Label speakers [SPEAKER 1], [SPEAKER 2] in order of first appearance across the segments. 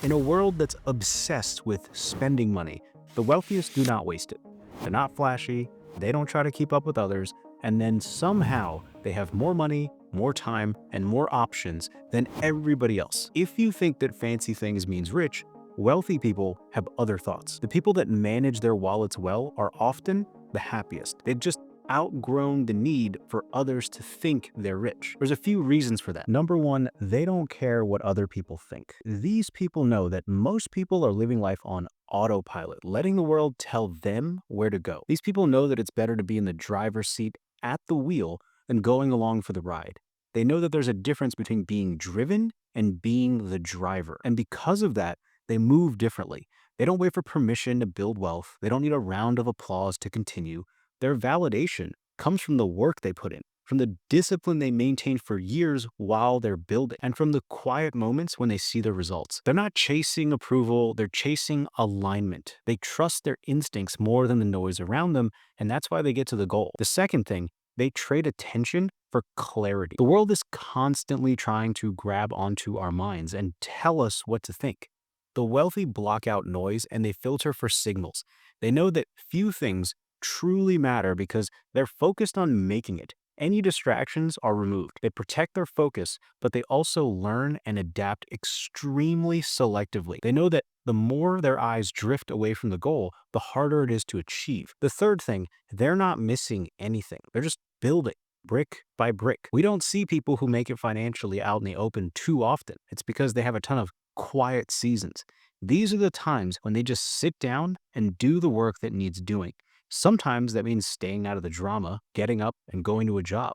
[SPEAKER 1] In a world that's obsessed with spending money, the wealthiest do not waste it. They're not flashy, they don't try to keep up with others, and then somehow they have more money, more time, and more options than everybody else. If you think that fancy things means rich, wealthy people have other thoughts. The people that manage their wallets well are often the happiest. They've just outgrown the need for others to think they're rich. There's a few reasons for that. Number one, they don't care what other people think. These people know that most people are living life on autopilot, letting the world tell them where to go. These people know that it's better to be in the driver's seat at the wheel than going along for the ride. They know that there's a difference between being driven and being the driver. And because of that, they move differently. They don't wait for permission to build wealth. They don't need a round of applause to continue. Their validation comes from the work they put in, from the discipline they maintain for years while they're building, and from the quiet moments when they see the results. They're not chasing approval, they're chasing alignment. They trust their instincts more than the noise around them, and that's why they get to the goal. The second thing, they trade attention for clarity. The world is constantly trying to grab onto our minds and tell us what to think. The wealthy block out noise and they filter for signals. They know that few things truly matter because they're focused on making it. Any distractions are removed. They protect their focus, but they also learn and adapt extremely selectively. They know that the more their eyes drift away from the goal, the harder it is to achieve. The third thing, they're not missing anything. They're just building brick by brick. We don't see people who make it financially out in the open too often. It's because they have a ton of quiet seasons. These are the times when they just sit down and do the work that needs doing. Sometimes that means staying out of the drama, getting up, and going to a job.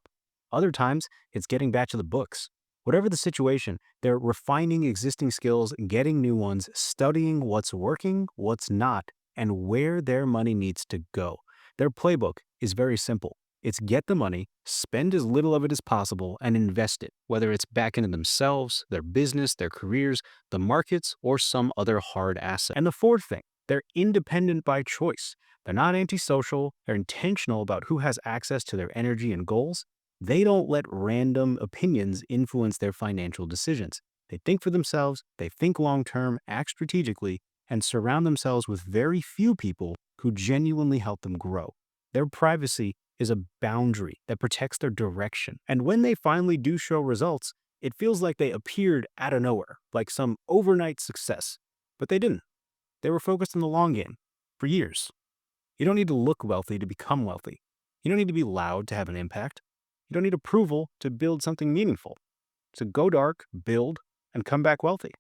[SPEAKER 1] Other times, it's getting back to the books. Whatever the situation, they're refining existing skills, getting new ones, studying what's working, what's not, and where their money needs to go. Their playbook is very simple. It's get the money, spend as little of it as possible, and invest it, whether it's back into themselves, their business, their careers, the markets, or some other hard asset. And the fourth thing, they're independent by choice. They're not antisocial, they're intentional about who has access to their energy and goals. They don't let random opinions influence their financial decisions. They think for themselves, they think long-term, act strategically, and surround themselves with very few people who genuinely help them grow. Their privacy is a boundary that protects their direction. And when they finally do show results, it feels like they appeared out of nowhere, like some overnight success. But they didn't. They were focused on the long game for years. You don't need to look wealthy to become wealthy. You don't need to be loud to have an impact. You don't need approval to build something meaningful. So go dark, build, and come back wealthy.